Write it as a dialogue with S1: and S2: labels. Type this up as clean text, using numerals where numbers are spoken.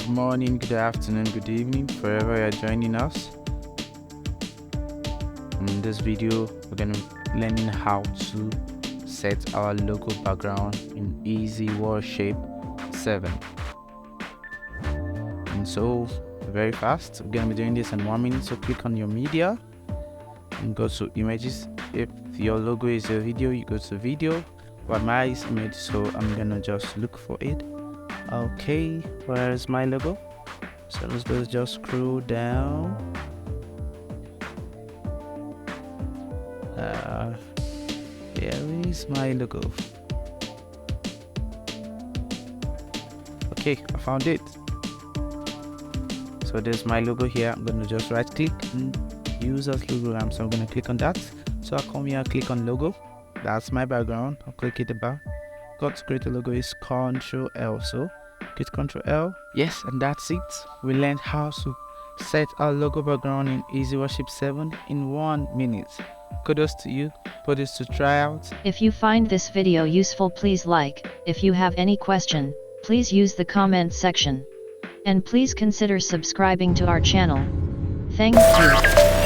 S1: morning, good afternoon, good evening, wherever you're joining us. In this video, we're going to be learning how to set our logo background in Easyworship 7. And so, very fast, we're going to be doing this in 1 minute. So click on your media and go to images. If your logo is a video, you go to video. But mine is image, so I'm going to just look for it. Okay, where is my logo? So let's just scroll down. Here is my logo. Okay, I found it. So there's my logo here. I'm gonna just right click and use as logogram. So I'm gonna click on that. So I'll come here, click on logo. That's my background. I'll click it about. Got to create a logo is Ctrl L. So hit Ctrl L. Yes, and that's it. We learned how to set our logo background in Easyworship 7 in 1 minute. Kudos to you. Put this to try out.
S2: If you find this video useful, please like. If you have any question, please use the comment section. And please consider subscribing to our channel. Thank you.